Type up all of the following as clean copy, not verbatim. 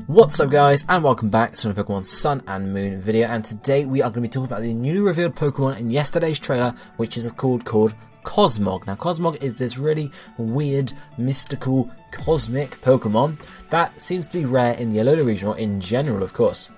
What's up guys, and welcome back to another Pokemon Sun and Moon video, and today we are going to be talking about the newly revealed Pokemon in yesterday's trailer, which is called Cosmog. Now Cosmog is this really weird, mystical, cosmic Pokemon that seems to be rare in the Alola region, or in general of course.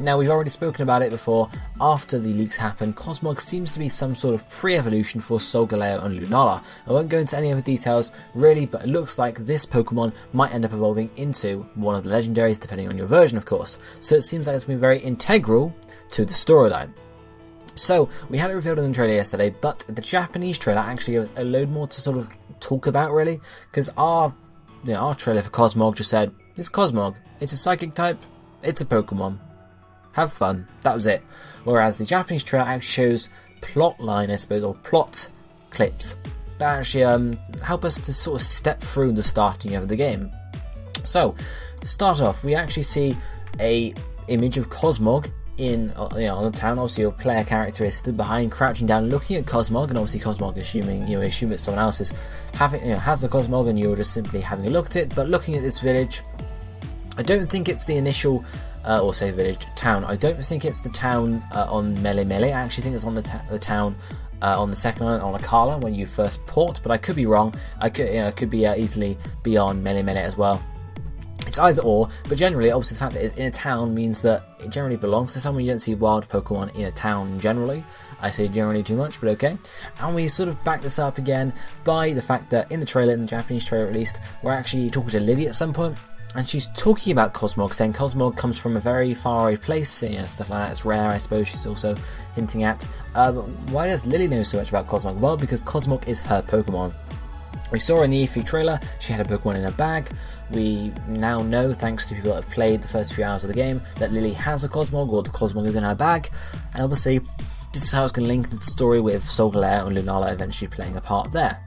Now we've already spoken about it before. After the leaks happened, Cosmog seems to be some sort of pre-evolution for Solgaleo and Lunala. I won't go into any other details really, but it looks like this Pokemon might end up evolving into one of the legendaries depending on your version of course. So it seems like it's been very integral to the storyline. So we had it revealed in the trailer yesterday, but the Japanese trailer actually gave us a load more to sort of talk about really, because our trailer for Cosmog just said, it's Cosmog, it's a psychic type, it's a Pokemon. Have fun. That was it. Whereas the Japanese trailer actually shows plot line, I suppose, or plot clips that actually help us to sort of step through the starting of the game. So, to start off, we actually see a image of Cosmog in on the town. Obviously, your player character is stood behind, crouching down, looking at Cosmog, and obviously Cosmog assume that someone else is has the Cosmog, and you're just simply having a look at it. But looking at this village, I don't think it's the initial. Or say village, town. I don't think it's the town on Melee. I actually think it's on the town on the second island on Akala when you first port, but I could be wrong. I could be easily be on Melee as well. It's either or, but generally, obviously, the fact that it's in a town means that it generally belongs to someone. You don't see wild Pokemon in a town generally. I say generally too much, but okay. And we sort of back this up again by the fact that in the trailer, in the Japanese trailer at least, we're actually talking to Lillie at some point. And she's talking about Cosmog, saying Cosmog comes from a very far away place, stuff like that. It's rare, I suppose, she's also hinting at. But why does Lillie know so much about Cosmog? Well, because Cosmog is her Pokemon. We saw in the E3 trailer, she had a Pokemon in her bag. We now know, thanks to people that have played the first few hours of the game, that Lillie has a Cosmog, or the Cosmog is in her bag. And obviously, this is how it's going to link into the story with Solgaleo and Lunala eventually playing a part there.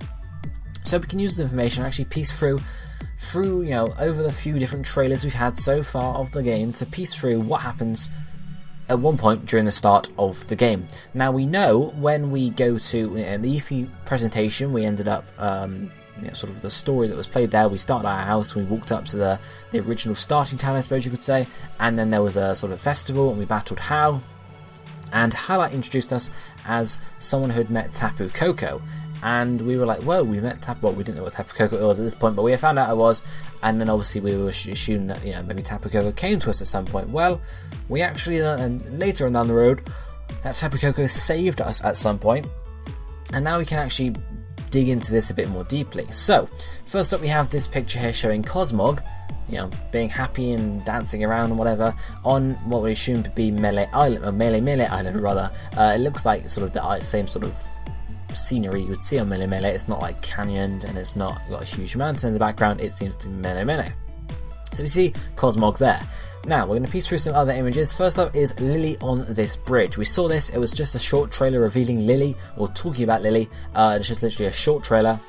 So we can use this information and actually piece through over the few different trailers we've had so far of the game to piece through what happens at one point during the start of the game. Now we know when we go to the E3 presentation, we ended up sort of the story that was played there. We started at our house, we walked up to the original starting town, I suppose you could say, and then there was a sort of festival and we battled Hal, and Hal introduced us as someone who had met Tapu Koko. And we were like, whoa, we met Tapu. Well, we didn't know what Tapu Koko was at this point, but we found out it was. And then obviously we were assuming that maybe Tapu Koko came to us at some point. Well, we actually later on down the road, that Tapu Koko saved us at some point, and now we can actually dig into this a bit more deeply. So first up, we have this picture here showing Cosmog, being happy and dancing around and whatever on what we assume to be Melee Island, or Melee Island rather. It looks like sort of the same sort of scenery you would see on Melee. It's not like canyoned, and it's not got a huge mountain in the background. It seems to be Melee. So we see Cosmog there. Now we're going to piece through some other images. First up is Lillie on this bridge. We saw this. It was just a short trailer revealing Lillie, or talking about Lillie. It's just literally a short trailer,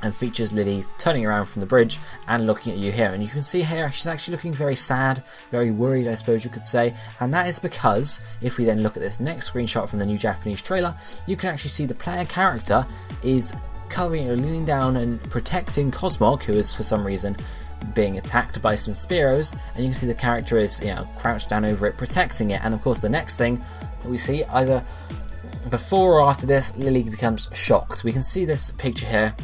and features Lillie turning around from the bridge and looking at you here. And you can see here she's actually looking very sad, very worried, I suppose you could say. And that is because if we then look at this next screenshot from the new Japanese trailer, you can actually see the player character is covering or leaning down and protecting Cosmog, who is for some reason being attacked by some Spearows, and you can see the character is crouched down over it, protecting it. And of course the next thing that we see, either before or after this, Lillie becomes shocked. We can see this picture here.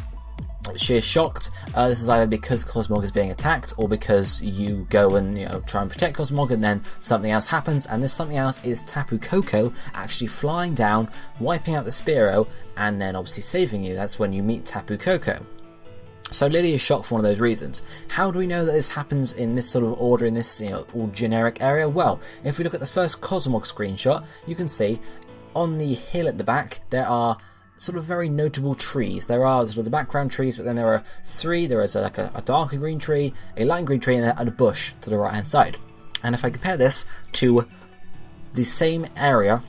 She is shocked. This is either because Cosmog is being attacked, or because you go and try and protect Cosmog, and then something else happens, and this something else is Tapu Koko actually flying down, wiping out the Spearow, and then obviously saving you. That's when you meet Tapu Koko. So Lillie is shocked for one of those reasons. How do we know that this happens in this sort of order, in this all generic area? Well, if we look at the first Cosmog screenshot, you can see on the hill at the back there are sort of very notable trees. There are sort of the background trees, but then there are three. There is like a darker green tree, a light green tree, and a bush to the right hand side. And if I compare this to the same area,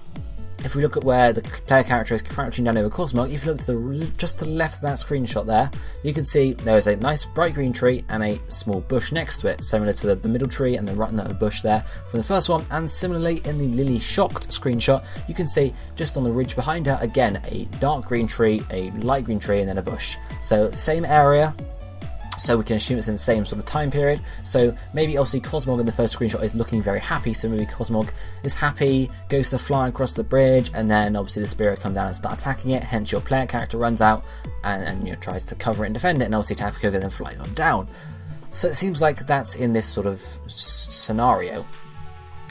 if we look at where the player character is crouching down over Cosmog, if you look to just to the left of that screenshot there, you can see there is a nice bright green tree and a small bush next to it, similar to the middle tree and the right the bush there from the first one. And similarly in the Lillie shocked screenshot, you can see just on the ridge behind her, again, a dark green tree, a light green tree, and then a bush. So same area, So we can assume it's in the same sort of time period. So maybe obviously Cosmog in the first screenshot is looking very happy, so maybe Cosmog is happy, goes to fly across the bridge, and then obviously the spirit comes down and start attacking it, hence your player character runs out and tries to cover it and defend it, and obviously Tapu Koko then flies on down. So it seems like that's in this sort of scenario.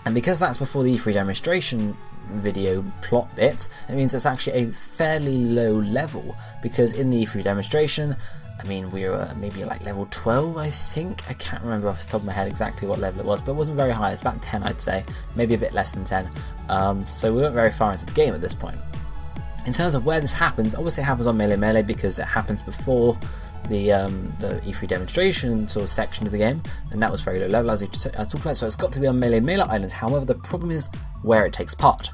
And because that's before the E3 demonstration video plot bit, it means it's actually a fairly low level, because in the E3 demonstration, I mean, we were maybe like level 12, I think. I can't remember off the top of my head exactly what level it was, but it wasn't very high. It's about 10, I'd say. Maybe a bit less than 10. So we weren't very far into the game at this point. In terms of where this happens, obviously it happens on Melee because it happens before the E3 demonstration sort of section of the game, and that was very low level, as I talked about, so it's got to be on Melee Island. However, the problem is where it takes part.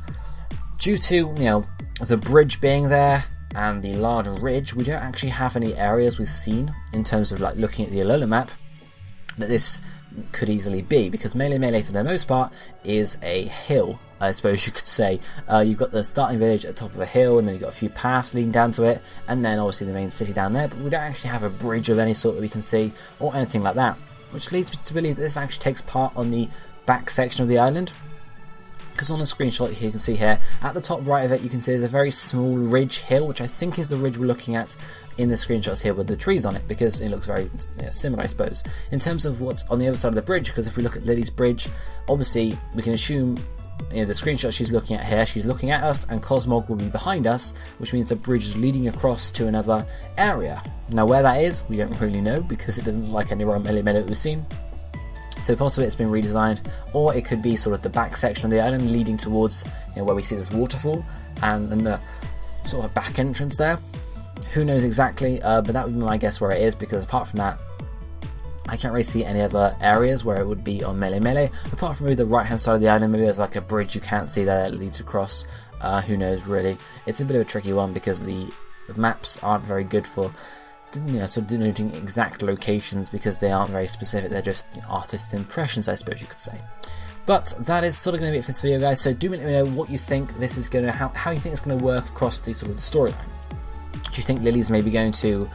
Due to, the bridge being there, and the large ridge, we don't actually have any areas we've seen in terms of like looking at the Alola map that this could easily be, because Melee for the most part is a hill, I suppose you could say. You've got the starting village at the top of a hill, and then you've got a few paths leading down to it, and then obviously the main city down there, but we don't actually have a bridge of any sort that we can see, or anything like that, which leads me to believe that this actually takes part on the back section of the island. Because on the screenshot here, you can see here, at the top right of it, you can see there's a very small ridge hill, which I think is the ridge we're looking at in the screenshots here with the trees on it, because it looks very similar, I suppose. In terms of what's on the other side of the bridge, because if we look at Lillie's bridge, obviously we can assume, the screenshot she's looking at here, she's looking at us, and Cosmog will be behind us, which means the bridge is leading across to another area. Now where that is, we don't really know, because it doesn't like anywhere on Melee that we've seen. So possibly it's been redesigned, or it could be sort of the back section of the island leading towards where we see this waterfall and the sort of back entrance there. Who knows exactly, but that would be my guess where it is, because apart from that, I can't really see any other areas where it would be on Melee, apart from maybe the right hand side of the island. Maybe there's like a bridge you can't see there that leads across. Who knows really. It's a bit of a tricky one, because the maps aren't very good for sort of denoting exact locations, because they aren't very specific. They're just artist impressions, I suppose you could say. But that is sort of going to be it for this video, guys. So do let me know what you think this is going to, how you think it's going to work across the sort of the storyline. Do you think Lillie's maybe going to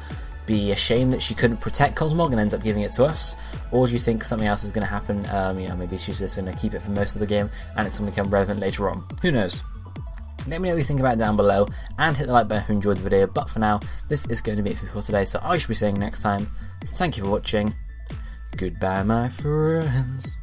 be ashamed that she couldn't protect Cosmog and ends up giving it to us, or do you think something else is going to happen? Maybe she's just going to keep it for most of the game, and it's going to become relevant later on. Who knows? Let me know what you think about it down below, and hit the like button if you enjoyed the video. But for now, this is going to be it for today, so I shall be saying next time, thank you for watching, goodbye my friends.